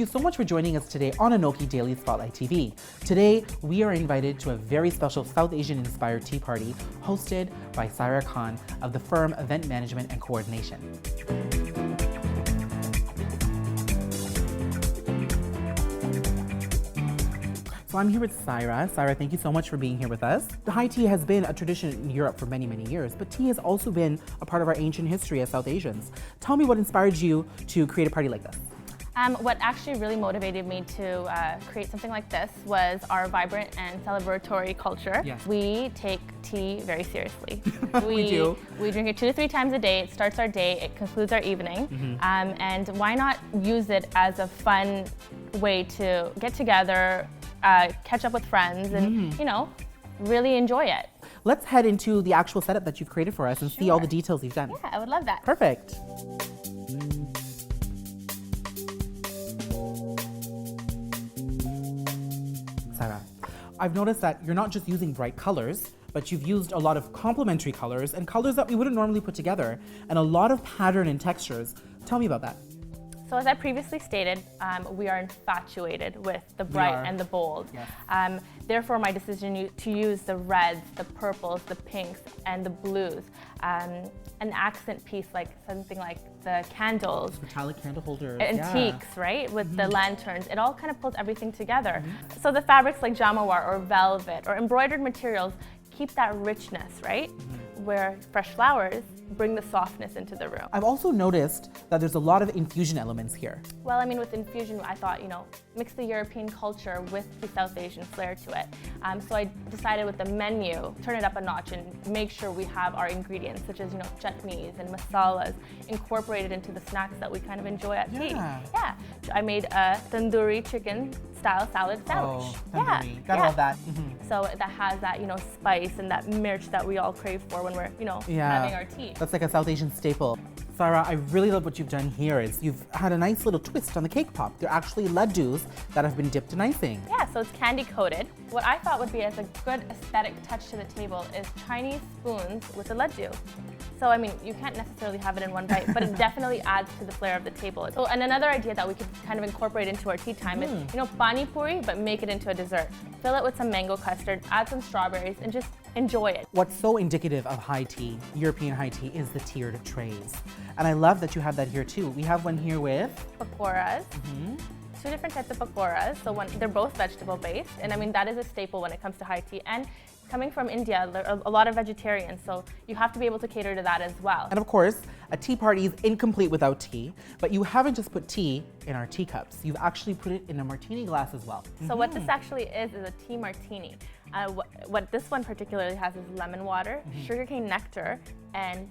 so much for joining us today on ANOKHI Daily Spotlight TV. Today, we are invited to a very special South Asian-inspired tea party hosted by Saira Khan of the firm Event Management and Coordination. So I'm here with Saira. Saira, thank you so much for being here with us. High tea has been a tradition in Europe for many, many years, but tea has also been a part of our ancient history as South Asians. Tell me what inspired you to create a party like this. What actually really motivated me to create something like this was our vibrant and celebratory culture. Yes. We take tea very seriously. We do. We drink it 2 to 3 times a day. It starts our day, it concludes our evening. And why not use it as a fun way to get together, catch up with friends, and you know, really enjoy it. Let's head into the actual setup that you've created for us and see all the details you've done. Yeah, I would love that. Perfect. Saira, I've noticed that you're not just using bright colors, but you've used a lot of complementary colors and colors that we wouldn't normally put together, and a lot of pattern and textures. Tell me about that. So as I previously stated, we are infatuated with the bright and the bold. Yes. Therefore, my decision to use the reds, the purples, the pinks, and the blues. An accent piece like something like the candles. Metallic candle holders. Antiques, right? With the lanterns. It all kind of pulls everything together. So the fabrics like jamawar or velvet or embroidered materials keep that richness, right? Where fresh flowers bring the softness into the room. I've also noticed that there's a lot of infusion elements here. Well, I mean, with infusion, I thought, you know, mix the European culture with the South Asian flair to it. So I decided with the menu, turn it up a notch and make sure we have our ingredients, such as, you know, chutneys and masalas incorporated into the snacks that we kind of enjoy at tea. Yeah. I made a tandoori chicken style salad sandwich. Tandoori. Gotta love that. So that has that, you know, spice and that mirch that we all crave for when we're, you know, having our tea. That's like a South Asian staple. Saira, I really love what you've done here. You've had a nice little twist on the cake pop. They're actually laddus that have been dipped in icing. Yeah, so it's candy coated. What I thought would be as a good aesthetic touch to the table is Chinese spoons with a laddu. So, I mean, you can't necessarily have it in one bite, but it definitely adds to the flair of the table. So, and another idea that we could kind of incorporate into our tea time is, you know, pani puri, but make it into a dessert. Fill it with some mango custard, add some strawberries, and just enjoy it. What's so indicative of high tea, European high tea, is the tiered trays. And I love that you have that here too. We have one here with pakoras. 2 different types of pakoras. So they're both vegetable based, and I mean that is a staple when it comes to high tea. And coming from India, there are a lot of vegetarians, so you have to be able to cater to that as well. And of course, a tea party is incomplete without tea, but you haven't just put tea in our teacups. You've actually put it in a martini glass as well. So what this actually is a tea martini. What this one particularly has is lemon water, sugarcane nectar, and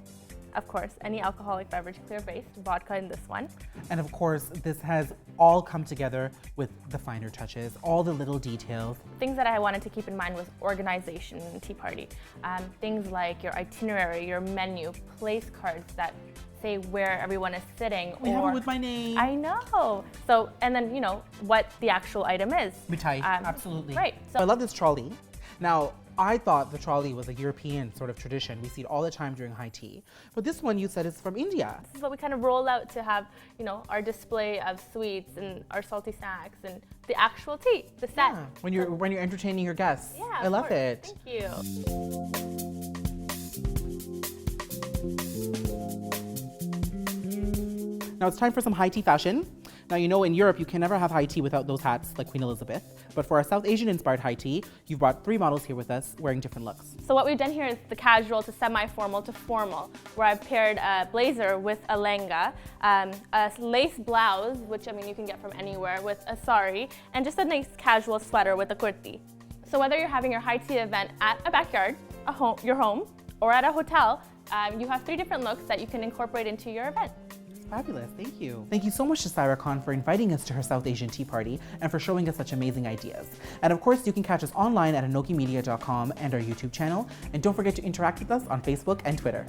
of course, any alcoholic beverage, clear-based, vodka in this one. And of course, this has all come together with the finer touches, all the little details. Things that I wanted to keep in mind was organization in the tea party. Things like your itinerary, your menu, place cards that say where everyone is sitting. We have it with my name. I know. So, and then, you know, what the actual item is. Mithai, absolutely. Right. So I love this trolley. Now, I thought the trolley was a European sort of tradition. We see it all the time during high tea. But this one you said is from India. This is what we kind of roll out to have, you know, our display of sweets and our salty snacks and the actual tea, the set. Yeah, when you're entertaining your guests. Yeah, I love it. Thank you. Now it's time for some high tea fashion. Now, you know, in Europe, you can never have high tea without those hats like Queen Elizabeth. But for our South Asian-inspired high tea, you've brought 3 models here with us wearing different looks. So what we've done here is the casual to semi-formal to formal, where I've paired a blazer with a lehenga, a lace blouse, which I mean you can get from anywhere, with a sari, and just a nice casual sweater with a kurti. So whether you're having your high tea event at a backyard, your home, or at a hotel, you have 3 different looks that you can incorporate into your event. Fabulous, thank you. Thank you so much to Saira Khan for inviting us to her South Asian tea party and for showing us such amazing ideas. And of course, you can catch us online at anokhimedia.com and our YouTube channel. And don't forget to interact with us on Facebook and Twitter.